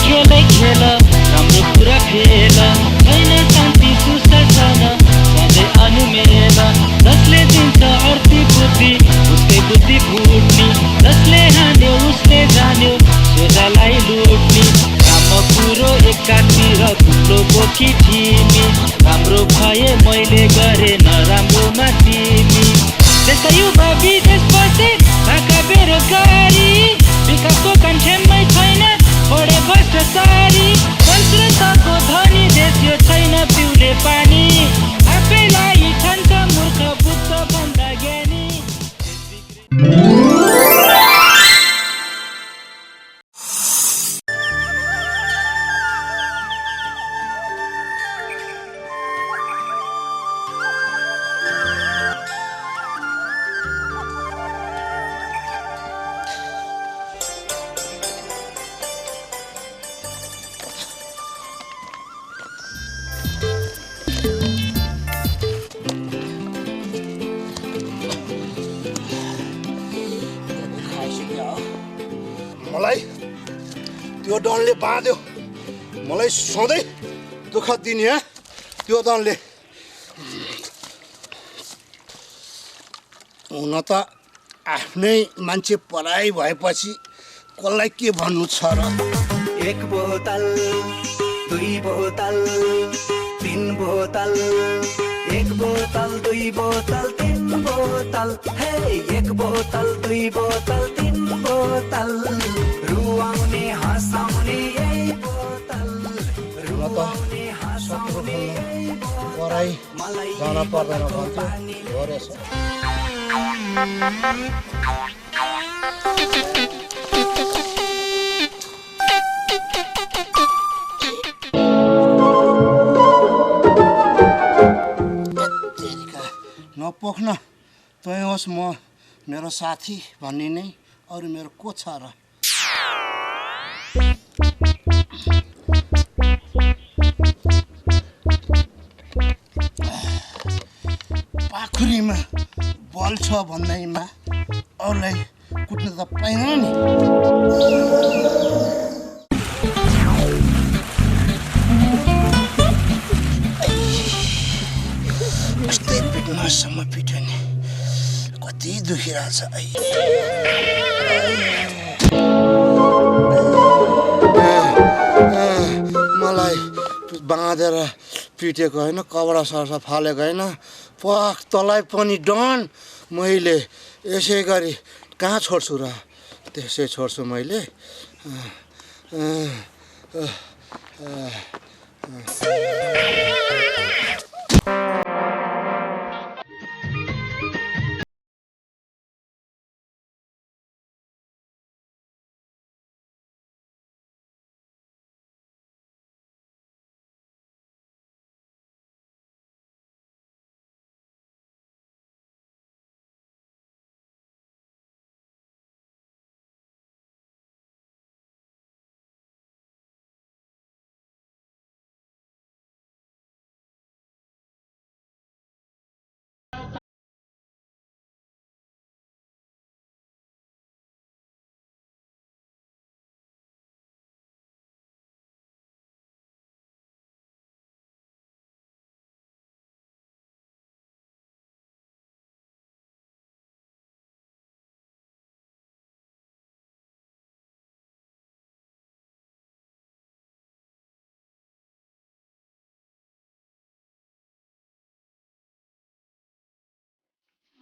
खेलै खेल राम्रो कुरा फेल छैन शान्ति सुशासन सधैँ अनुमेल जसले दिन्छ अर्थी बुद्धि उसकै बुद्धि फुट्ने जसले हान्यो उसले जान्यो सोझालाई लुट्ने काम कुरो एकातिर थुप्रो बोकी थिमी राम्रो भए मैले गरे नराम्रोमा तिमी देशका युवा विदेश बसे भएका बेरोजगारी विकासको कन्ठेनमै छैन बढे भ्रष्टाचारी संस्कृतको धनी देश यो छैन पिउले पानी आफैलाई ठान्छ मूर्ख बुद्ध भन्दा ज्ञानी मलाई त्यो डनले बाँध्यो मलाई सधैँ दुःख दिने त्यो डनले हुन त आफ्नै मान्छे पराई भएपछि कसलाई के भन्नु छ र एक बोतल दुई बोतल तीन बोतल एक बोतल दुई बोतल तीन बोतल हे एक बोतल दुई बोतल तीन बोतल रुवाउने हँसाउने यही बोतल रुवाउने हँसाउने यही पराई जान पर्दैन भन्थ्यो हो रहेछ नपोख्न तँ होस् म मेरो साथी भन्ने नै अरू मेरो को छ र पाखुरीमा बल छ भन्दैमा अरूलाई कुट्न त पाइन नि यस्तै पिट्नसम्म पिट्यो नि कति दुखिरहेछ मलाई बाँधेर पिटेको होइन कपडा सर्सा फालेको होइन पख तँलाई पनि डन मैले यसै गरी कहाँ छोड्छु र त्यसै छोड्छु मैले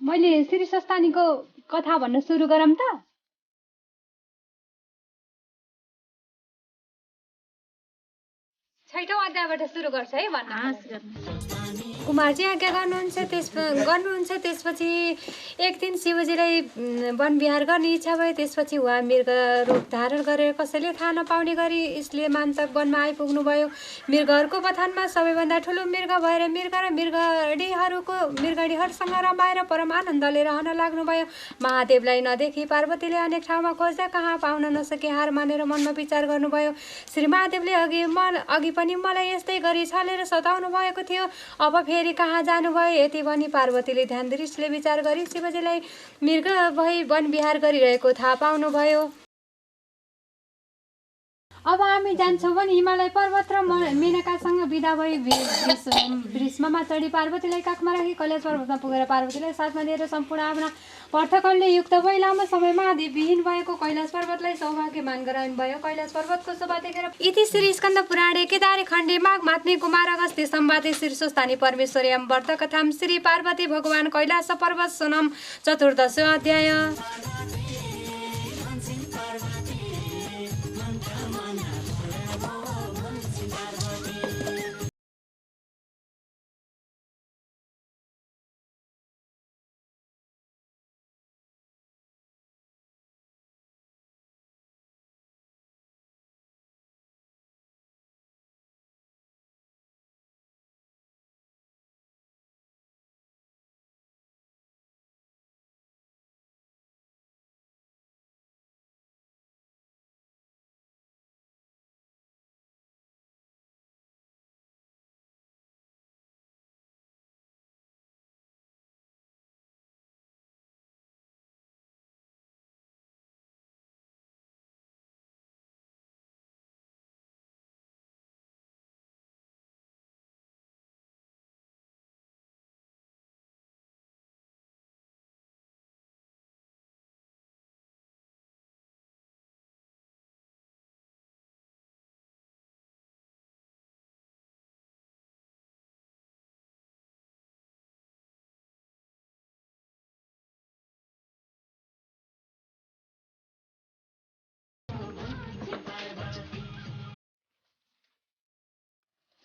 मैले श्री सस्तानीको कथा भन्न सुरु गरौँ त छैटौं अध्यायबाट सुरु गर्छ है भन्न कुमारजी आज्ञा गर्नुहुन्छ त्यसपछि एक दिन शिवजीलाई वन विहार गर्ने इच्छा भयो त्यसपछि उहाँ मृग रूप धारण गरेर कसैले थाहा नपाउने गरी इसले मान्तक वनमा आइपुग्नु भयो मृगहरूको कथनमा सबैभन्दा ठुलो मृग भएर मृग र मृगडीहरूसँग रमाएर परम आनन्दले रहन लाग्नुभयो महादेवलाई नदेखि पार्वतीले अनेक ठाउँमा खोज्दा कहाँ पाउन नसके हार मानेर मनमा विचार गर्नुभयो श्री महादेवले अघि पनि मलाई यस्तै गरी छलेर सताउनु भएको थियो अब फेरि कहाँ जानुभयो यति भनी पार्वतीले ध्यान दृष्टिले विचार गरी शिवजीलाई मृग भई वन विहार गरिरहेको थाहा पाउनुभयो अब हामी जान्छौँ भने हिमालय पर्वत र मेनकासँग बिदा भई भीष्ममा चढी पार्वतीलाई काखमा राखी कैलाश पर्वतमा पुगेर पार्वतीलाई साथमा लिएर सम्पूर्ण आफ्ना पर्थकलले युक्त भई लामो समयमा आदिविहीन भएको कैलाश पर्वतलाई सौभाग्यमान गराउनु भयो। कैलाश पर्वतको शोभा देखेर इति श्री स्कन्द पुराणे केदारे खण्डे माघ मात्ने कुमार अगस्त्य संवादे शीर्षस्थानी परमेश्वर्यां व्रत कथाम श्री पार्वती भगवान कैलाश पर्वत सोनम चतुर्दश अध्याय।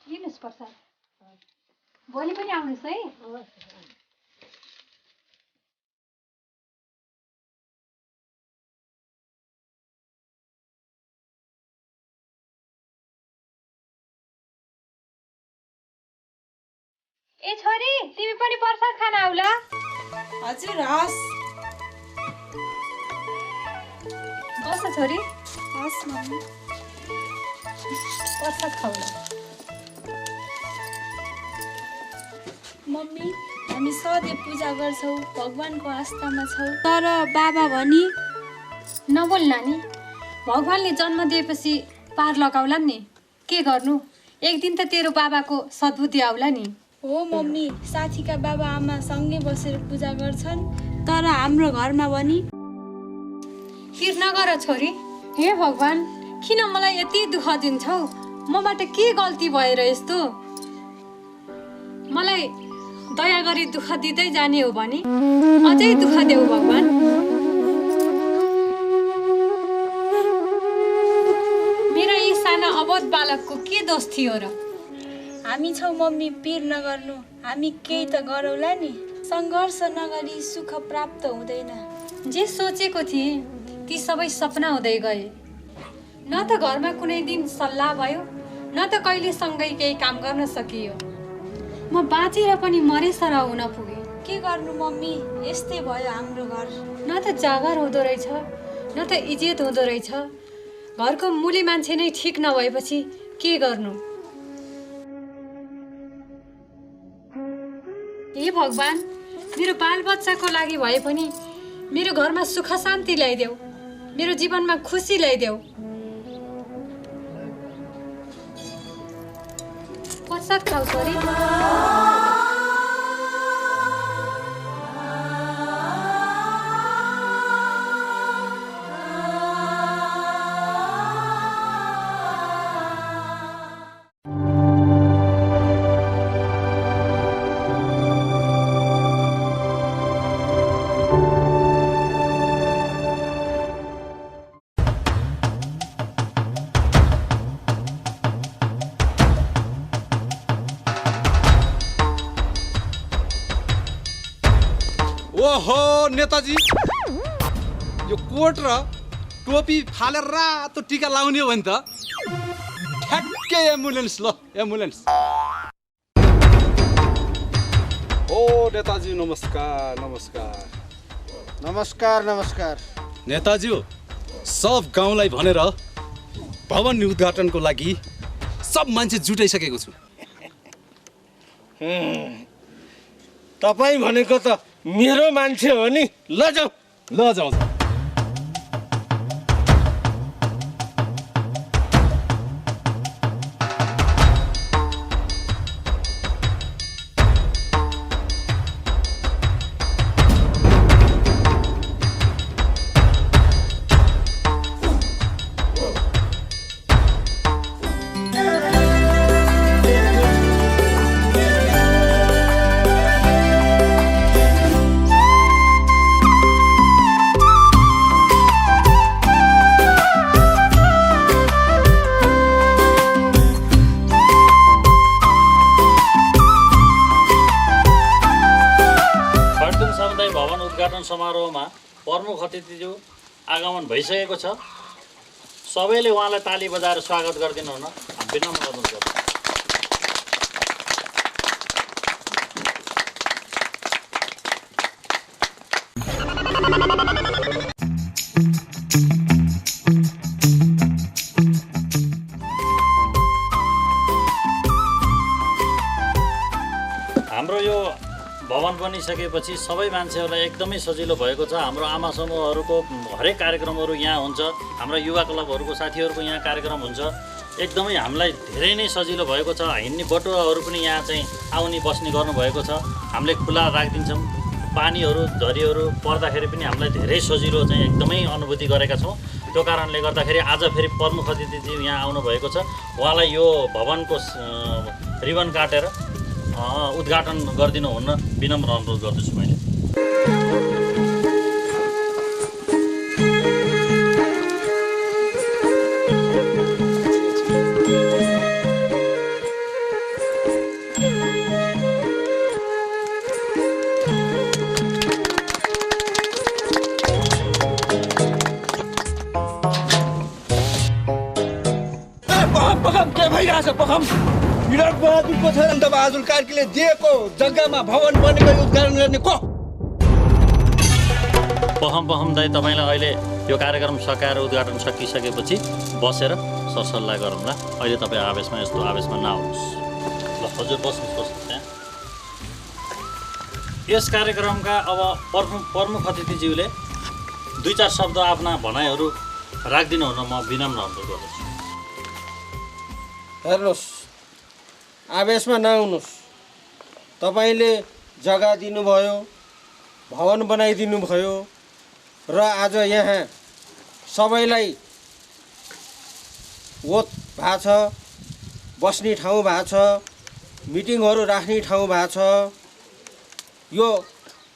लिनुहोस् प्रसाद, भोलि पनि आउनुहोस् है। ए छोरी, तिमी पनि प्रसाद खान आउला। हजुर हस्। बस छोरी। हस् मम्मी। प्रसाद खाउला। मम्मी, हामी सधैँ पूजा गर्छौँ, भगवानको आस्थामा छौँ, तर बाबा भनी नबोल नानी, भगवानले जन्म दिएपछि पार लगाउला नि, के गर्नु, एक दिन त तेरो बाबाको सद्बुद्धि आउला नि। हो मम्मी, साथीका बाबा आमा सँगै बसेर पूजा गर्छन्, तर हाम्रो घरमा पनि पिर नगर छोरी। हे भगवान, किन मलाई यति दुःख दिन्छौ? मबाट के गल्ती भएर यस्तो? मलाई दया गरी दुःख दिँदै जाने हो भने अझै दुःख देऊ भगवान। मेरा यी साना अबोध बालकको के दोष थियो र? हामी छौँ मम्मी, पिर नगर्नु, हामी केही त गरौँला नि। सङ्घर्ष नगरी सुख प्राप्त हुँदैन। जे सोचेको थिएँ ती सबै सपना हुँदै गए। न त घरमा कुनै दिन सल्लाह भयो, न त कहिले सँगै केही काम गर्न सकियो। म बाँचेर पनि मरेसर हुन पुगेँ। के गर्नु मम्मी, यस्तै भयो हाम्रो घर। न त जागर हुँदो रहेछ, न त इज्जत हुँदो रहेछ। घरको मुली मान्छे नै ठिक नभएपछि के गर्नु? हे भगवान, मेरो बालबच्चाको लागि भए पनि मेरो घरमा सुख शान्ति ल्याइदेऊ, मेरो जीवनमा खुसी ल्याइदेऊ। प्रसाद खाऊ छोरी। ओहो नेताजी, यो कोट र टोपी फालेर रातो टिका लाउने हो भने त ठ्याक्कै एम्बुलेन्स। ल एम्बुलेन्स। ओ नेताजी नमस्कार। नमस्कार नमस्कार नमस्कार। नेताजी, सब गाउँलाई भनेर भवन उद्घाटनको लागि सब मान्छे जुटाइसकेको छु। तपाईँ भनेको त मेरो मान्छे हो नि। ल जाऊ। प्रमुख अतिथिज्यू आगमन भइसकेको छ। सबैले उहाँलाई ताली बजाएर स्वागत गरिदिनु हुन विनम्र अनुरोध गर्छु। हाम्रो यो भवन बनिसकेपछि सबै मान्छेहरूलाई एकदमै सजिलो भएको छ। हाम्रो आमा समूहहरूको हरेक कार्यक्रमहरू यहाँ हुन्छ, हाम्रो युवा क्लबहरूको साथीहरूको यहाँ कार्यक्रम हुन्छ। एकदमै हामीलाई धेरै नै सजिलो भएको छ। हिँड्ने बटुवाहरू पनि यहाँ चाहिँ आउने बस्ने गर्नुभएको छ। हामीले खुला राखिदिन्छौँ। पानीहरू झरीहरू पर्दाखेरि पनि हामीलाई धेरै सजिलो चाहिँ एकदमै अनुभूति गरेका छौँ। त्यो कारणले गर्दाखेरि आज फेरि प्रमुख अतिथिज्यू यहाँ आउनुभएको छ। उहाँलाई यो भवनको रिबन काटेर उद्घाटन गरिदिनु हुन विनम्र अनुरोध गर्दछु मैले। के भइरहेछ पखम? विराट बहादुरको छ नि त बहादुर कार्कीले दिएको जग्गामा भवन बनेको उद्घाटन गर्ने को? पहम दाइ तपाईँलाई अहिले यो कार्यक्रम सकाएर उद्घाटन सकिसकेपछि बसेर सरसल्लाह गरौँला। अहिले तपाईँ यस्तो आवेशमा नआउनुहोस् ल। हजुर बस्नुहोस् त्यहाँ। यस कार्यक्रमका अब प्रमुख अतिथिज्यूले 2-4 शब्द आफ्ना भनाइहरू राखिदिनु हुन म विनम्र अनुरोध गर्दछु। हेर्नुहोस्, आवेशमा नआउनुहोस्। तपाईँले जग्गा दिनुभयो, भवन बनाइदिनु भयो र आज यहाँ सबैलाई ओत भएको छ, बस्ने ठाउँ भएको छ, मिटिङहरू राख्ने ठाउँ भएको छ। यो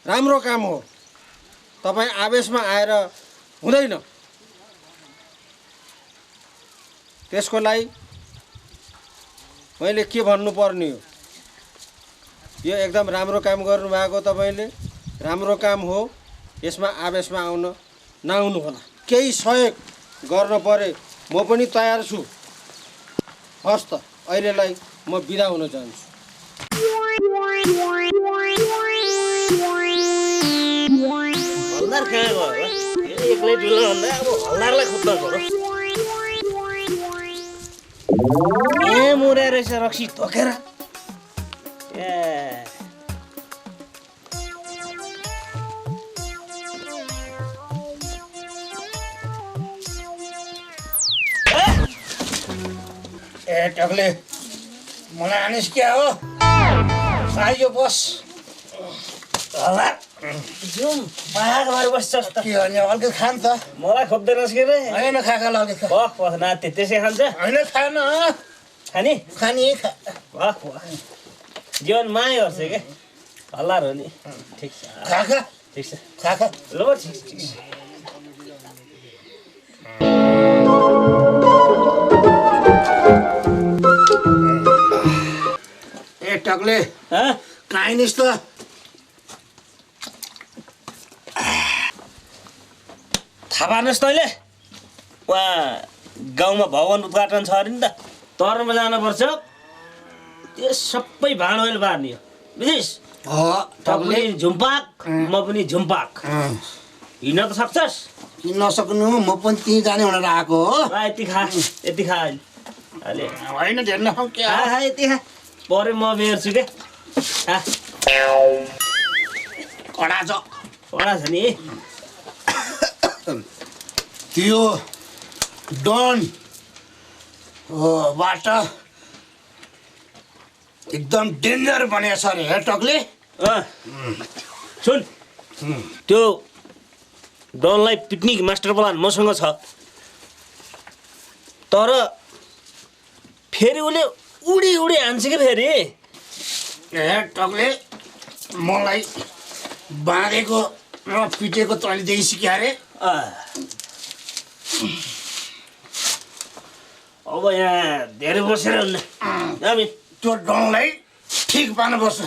राम्रो काम हो। तपाईँ आवेशमा आएर हुँदैन। त्यसको लागि मैले के भन्नुपर्ने हो? यो एकदम राम्रो काम गर्नुभएको। तपाईँले राम्रो काम हो। यसमा आवेशमा आउन नआउनु होला। केही सहयोग गर्न परे म पनि तयार छु। हस् त, अहिलेलाई म बिदा हुन चाहन्छु। हल्दार कहाँ गयो? एक्लै ढुलो भन्दा अब हल्दारलाई खोज्दा पऱ्यो। ए मुरे रहेछ रक्सी धोकेर। ए टक्ले मलाई आनिस क्या हो? आइयो बस। हल्दार जाउँ, बाघमारी बस्छस् त। के भने अलिकति खान त। मलाई खोज्दैनस् के रे? होइन खाका अलिकति खा। वाह नाति त्यसै खान्छ? होइन खान खाने खाने खा। वाह जीवन माया गर्छ के? हल्दार हो नि। ठिक छ खाका ठिक छ खाका। ल ठिक छ। ए टक्ले कहीँ निस् त। थाहा पार्नुहोस् तैँले उहाँ गाउँमा भवन उद्घाटन छ अरे नि त। तरमा जानुपर्छ। त्यो सबै भाँड ओइल बार्ने हो, बुझिस्? टक्ले पनि झुम्पाक म पनि झुम्पाक। हिँड्न त सक्छस्? किन नसक्नु? म पनि त्यहीँ जाने भनेर आएको हो। यति खा अहिले होइन धेर नखाऊ क्या? खा यति खा। परे म बेर्छु के? कडा छ। कडा छ नि। त्यो डन बाट एकदम डेन्जर बनेको छ अरे हे टक्ले। सुन, त्यो डनलाई पिकनिक मास्टर प्लान मसँग छ। तर फेरि उसले उडी हान्छ कि फेरि। हे टक्ले मलाई बाँधेको र पिटेको तैँले देखि सिक्या अरे। अब यहाँ धेरै बसेर हामी त्यो डनलाई ठिक पार्नुपर्छ।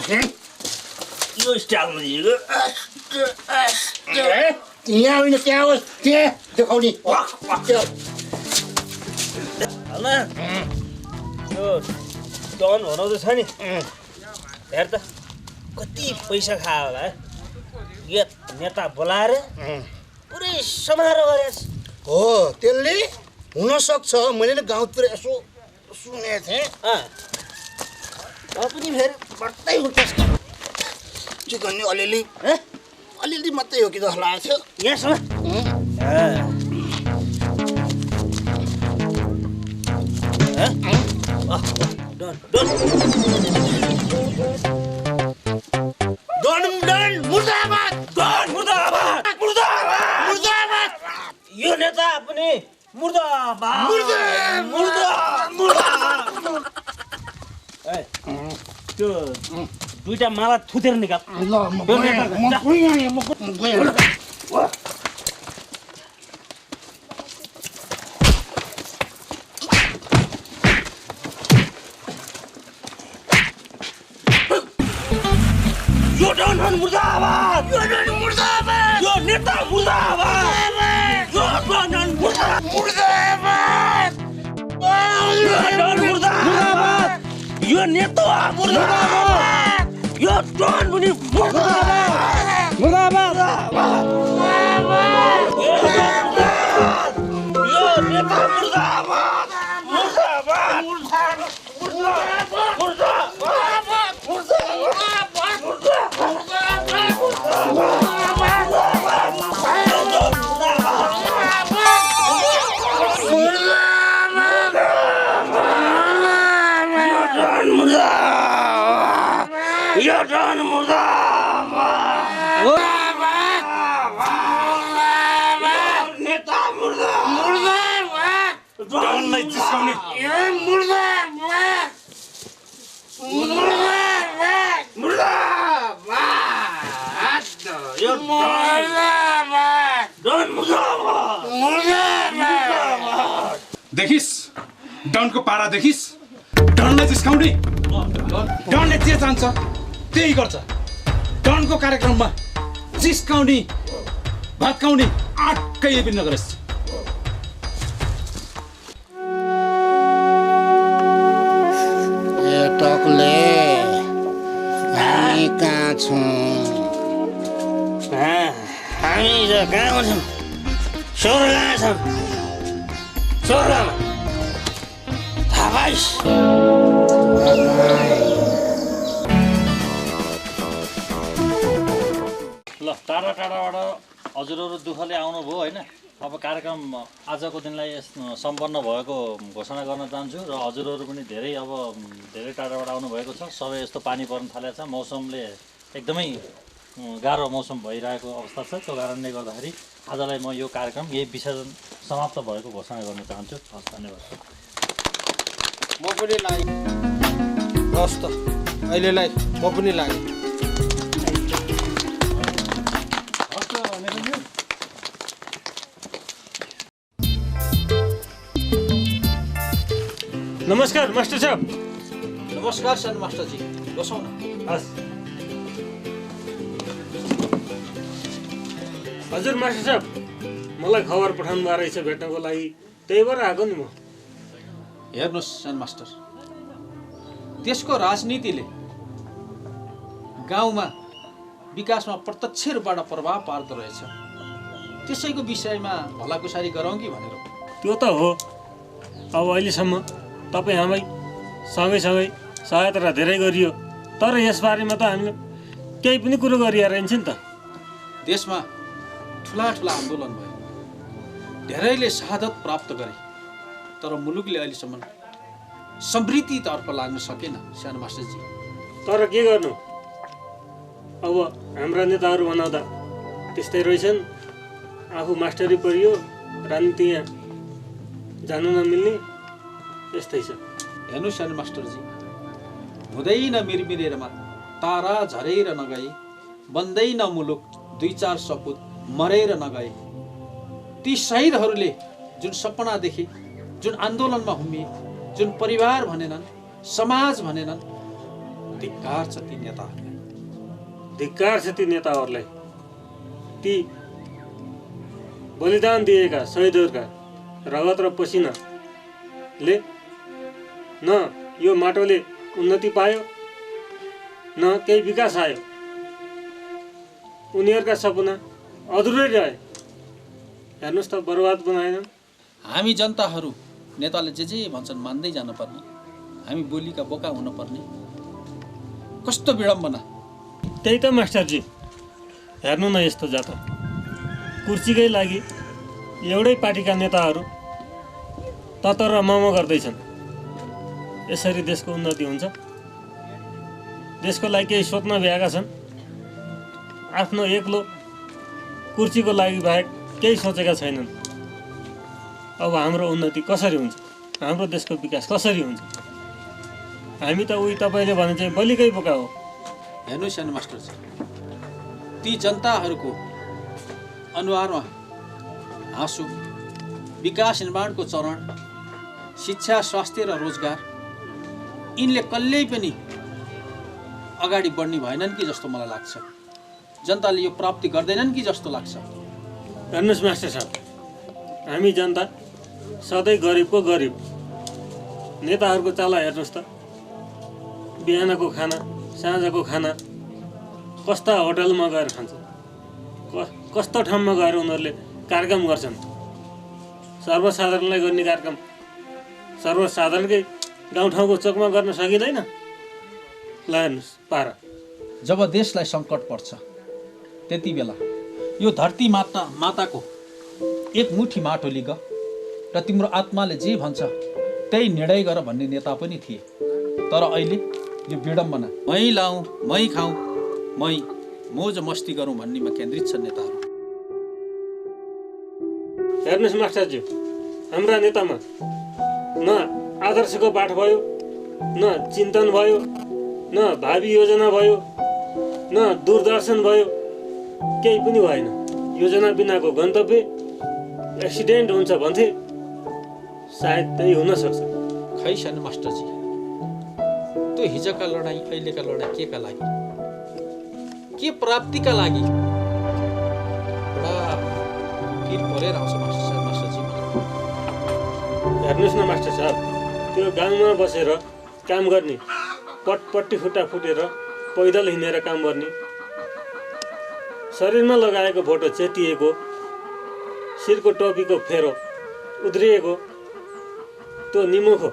यो स्टाइलमा दिएको यहाँ होइन त्यहाँ होस् त्यहाँ देखाउने हल्ला यो डन भनाउँदो छ नि हेर त कति पैसा खायो होला है यो नेता बोलाएर पुरै समारोह गरेछ हो त्यसले हुनसक्छ मैले नि गाउँतिर यसो सुनेको थिएँ पनि फेरि बढ्दै उठ्छ चिकन नि अलिअलि अलिअलि मात्रै हो कि जस्तो लागेको थियो यहाँसम्म यो नेता पनि त्यो दुईटा माला थुतेर निकाल यो डन मुर्दाबाद यो नेता मुर्दाबाद यो डन मुर्दाबाद यो नेता मुर्दाबाद यो डन पनि मुर्दाबाद यो नेता मुर्दाबाद यो डन मुर्दाबाद नेता मुर्दाबाद डनलाई जिस्काउने देखिस् डनको पारा देखिस् डनलाई जिस्काउने डनले जे चाहन्छ त्यही गर्छ डनको कार्यक्रममा जिस्काउने भत्काउने आटकै पनि नगरेस् ए टकले हामी कहाँ छौँ हामी कहाँ छौँ स्वर्गमा छौँ स्वर्गमा थाहा पाइस् ल टाढा टाढाबाट हजुरहरू दुःखले आउनुभयो होइन अब कार्यक्रम आजको दिनलाई सम्पन्न भएको घोषणा गर्न चाहन्छु र हजुरहरू पनि धेरै टाढाबाट आउनुभएको छ सबै यस्तो पानी पर्न थालेको छ मौसमले एकदमै गाह्रो मौसम भइरहेको अवस्था छ त्यो कारणले गर्दाखेरि आजलाई म यो कार्यक्रम यही विसर्जन समाप्त भएको घोषणा गर्न चाहन्छु हस् धन्यवाद म पनि लागेँ हस् त अहिलेलाई म पनि लागेँ नमस्कार मास्टर साहब नमस्कार सन मास्टरजी बसौँ न हस् हजुर मास्टर साहब मलाई खबर पठाउनु भएको रहेछ भेट्नको लागि त्यही भएर आएको नि म हेर्नुहोस् सन मास्टर देशको राजनीतिले गाउँमा विकासमा प्रत्यक्ष रूपबाट प्रभाव पार्दो रहेछ त्यसैको विषयमा भलाकुसारी गरौँ कि भनेर त्यो त हो अब अहिलेसम्म तपाईँ हामी सँगैसँगै सहायता धेरै गरियो तर यसबारेमा त हामीले केही पनि कुरो गरिहाल्छ नि त देशमा ठुला ठुला आन्दोलन भयो धेरैले शहादत प्राप्त गरे तर मुलुकले अहिलेसम्म समृद्धितर्फ लाग्न सकेन सानो मास्टरजी तर के गर्नु अब हाम्रा नेताहरू बनाउँदा त्यस्तै रहेछन् आफू मास्टरी परियो राजनीति यहाँ जानु नमिल्ने यस्तै छ हेर्नुहोस् सानो मास्टरजी हुँदैन मिरमिरेरमा तारा झरेर नगए बन्दैन मुलुक 2-4 सपुत मरेर नगए ती शहीदहरूले जुन सपना देखे जुन आन्दोलनमा हुमिए जुन परिवार भनेनन् समाज भनेनन् धिक्कार छ ती नेताहरूलाई धिक्कार छ ती नेताहरूलाई ती बलिदान दिएका शहीदहरूका रगत र पसिनाले न यो माटोले उन्नति पायो न केही विकास आयो। उनीहरूका सपना अधुरै रहे। हेर्नुहोस् त बर्बाद बनाएनन्। हामी जनताहरू नेताले जे भन्छन् मान्दै जानुपर्ने, हामी बोलीका बोका हुनुपर्ने। कस्तो विडम्बना। त्यही त मास्टरजी, हेर्नु न यस्तो जात्रा। कुर्सीकै लागि एउटै पार्टीका नेताहरू ततर र मम गर्दैछन्। यसरी देशको उन्नति हुन्छ? देशको लागि केही सोच्न भ्याएका छन्? आफ्नो एक्लो कुर्सीको लागि बाहेक केही सोचेका छैनन्। अब हाम्रो उन्नति कसरी हुन्छ? हाम्रो देशको विकास कसरी हुन्छ? हामी त उही तपाईँले भने चाहिँ बलिकै बोका हो। हेर्नुहोस् सानो मास्टरजी, ती जनताहरूको अनुहारमा हाँसो, विकास निर्माणको चरण, शिक्षा, स्वास्थ्य र रोजगार, यिनले कहिल्यै पनि अगाडि बढ्ने भएनन् कि जस्तो मलाई लाग्छ। जनताले यो प्राप्ति गर्दैनन् कि जस्तो लाग्छ। हेर्नुहोस् मास्टर साहब, हामी जनता सधैँ गरिबको गरिब। नेताहरूको चाला हेर्नुहोस् त। बिहानको खाना, साँझको खाना कस्ता होटलमा गएर खान्छ, कस्तो ठाउँमा गएर उनीहरूले कार्यक्रम गर्छन्। सर्वसाधारणलाई गर्ने कार्यक्रम सर्वसाधारणकै गाउँठाउँको चोकमा गर्न सकिँदैन। ल हेर्नुहोस् पारा। जब देशलाई सङ्कट पर्छ त्यति बेला यो धरती माताको एक मुठी माटो लिग र तिम्रो आत्माले जे भन्छ त्यही निर्णय गर भन्ने नेता पनि थिए। तर अहिले यो विडम्बना, मै लाउँ, मै खाउँ, मै मोज मस्ती गरौँ भन्नेमा केन्द्रित छन् नेताहरू। हेर्नुहोस् मास्टरज्यू, हाम्रा नेतामा न आदर्शको पाठ भयो, न चिन्तन भयो, न भावी योजना भयो, न दूरदर्शन भयो, केही पनि भएन। योजना बिनाको गन्तव्य एक्सिडेन्ट हुन्छ भन्थे, सायद त्यही हुन सक्छ। खै सानो मास्टरजी, त्यो हिजोका लडाइँ अहिलेका लडाइँ केका लागि, के प्राप्तिका लागि? बडा फिर परेर आउँछ मास्टरजी। हेर्नुहोस् न मास्टर साहब, त्यो गाउँमा बसेर काम गर्ने, पटपट्टि खुट्टा फुटेर पैदल हिँडेर काम गर्ने, शरीरमा लगाएको भोटो चेतिएको, शिरको टोपीको फेरो उध्रिएको, त्यो निमुखो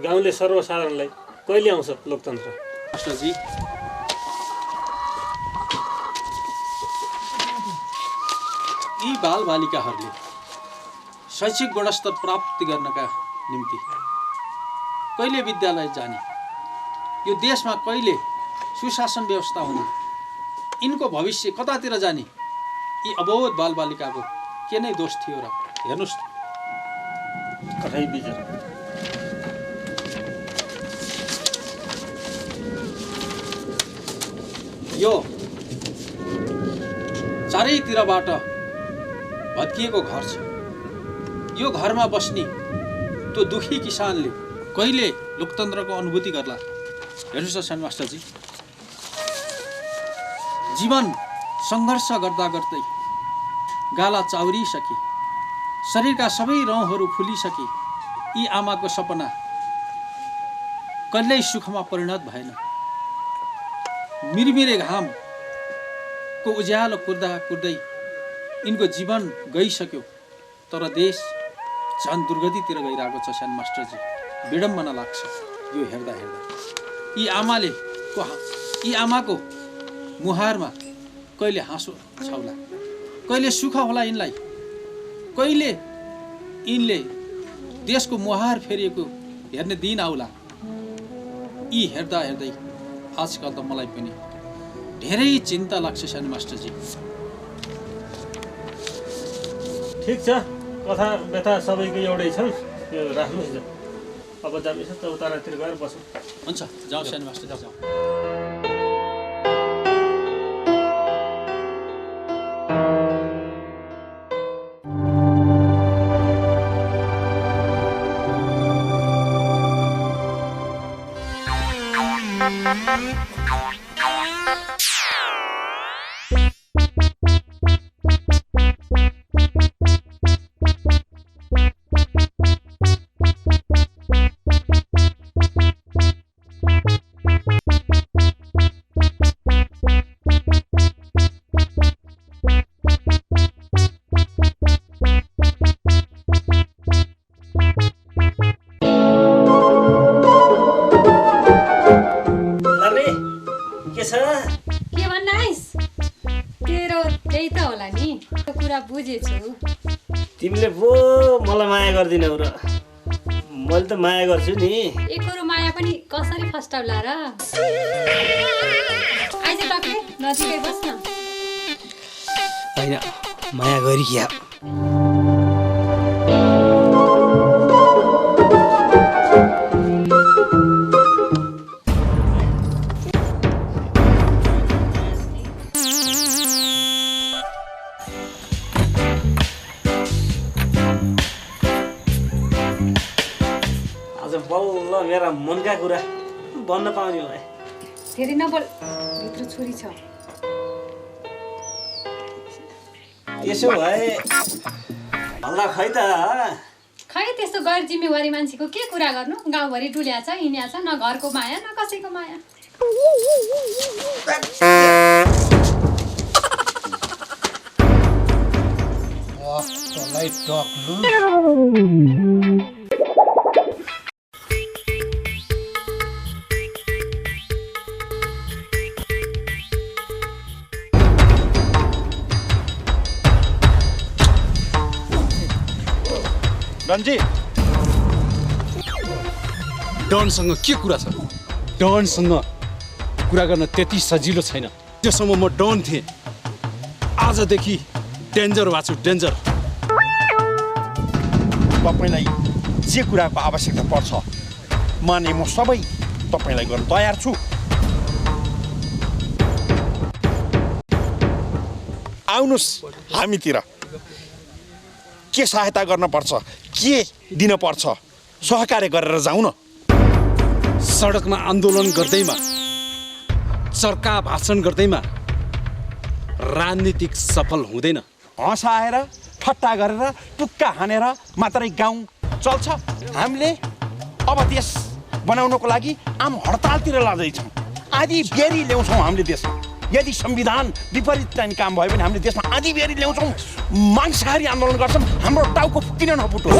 गाउँले सर्वसाधारणलाई कहिले आउँछ लोकतन्त्र? मास्टरजी, यी बालबालिकाहरूले शैक्षिक गुणस्तर प्राप्ति गर्नका निम्ति कहिले विद्यालय जाने, यो देशमा कहिले सुशासन व्यवस्था हुने, यिनको भविष्य कतातिर जाने? यी अबोध बालबालिकाको के नै दोष थियो र? हेर्नुहोस् कठै बिजर। यो चारैतिरबाट भत्किएको घर छ। यो घरमा बस्ने त्यो दुखी किसानले कहिले लोकतन्त्रको अनुभूति गर्ला? हेर्नुहोस् न सानो मास्टरजी, जीवन सङ्घर्ष गर्दा गर्दै गाला चाउरिसके, शरीरका सबै रौँहरू फुलिसके, यी आमाको सपना कहिल्यै सुखमा परिणत भएन। मिरमिरे घामको उज्यालो कुर्दा कुर्दै यिनको जीवन गइसक्यो, तर देश झन् दुर्गतितिर गइरहेको छ सानो मास्टरजी। विडम्बना लाग्छ यो हेर्दा हेर्दा। यी आमाको मुहारमा कहिले हाँसो छाउला, कहिले सुख होला यिनलाई, कहिले यिनले देशको मुहार फेरिएको हेर्ने दिन आउला। यी हेर्दा हेर्दै आजकल त मलाई पनि धेरै चिन्ता लाग्छ सानो मास्टरजी। ठिक छ, कथा व्यथा सबैको एउटै छन्, त्यो राख्नुहोस् न। अब जानुहोस् त उतातिर गएर बसौँ। हुन्छ, जाउँ सानो मास्टर, जाउँ। कुरा बुझेछु। तिमीले पो मलाई माया गर्दिनौ र मैले त माया गर्छु नि। एकरो माया पनि कसरी फस्टाउला र? आइज टक्कै नजिकै बस् न। होइन माया गरिकिया आज बल्ल मेरा मनका कुरा भन्न पाउने हो। धेरै नबोल, भित्र छोरी छ। त्यसो भए भल्ला खै त। खै त्यस्तो गैर जिम्मेवारी मान्छेको के कुरा गर्नु? गाउँभरि डुल्या छ, हिँड्या छ, न घरको माया न कसैको माया। तँलाई टक्नु डनजी डनसँग के कुरा छ? डनसँग कुरा गर्न त्यति सजिलो छैन। त्यसम्म म डन थिएँ, आजदेखि डेन्जर भएको छु, डेन्जर। तपाईँलाई जे कुराको आवश्यकता पर्छ माने म सबै तपाईँलाई गर्न तयार छु। आउनुहोस् हामीतिर के सहायता गर्न पर्छ, के दिन पर्छ, सहकार्य गरेर जाउँ न। सडकमा आन्दोलन गर्दैमा, चर्का भाषण गर्दैमा राजनीतिक सफल हुँदैन। हँसाएर ठट्टा गरेर टुक्का हानेर मात्रै गाउँ चल्छ। हामीले अब देश बनाउनको लागि आम हडतालतिर लाग्दैछौँ। आधी बेरी ल्याउँछौँ हामीले देशमा। यदि संविधान विपरीत चाहिँ काम भयो भने हामीले देशमा आधी बेरी ल्याउँछौँ, मांसाहारी आन्दोलन गर्छौँ, हाम्रो टाउको फुकिन नफुटोस्।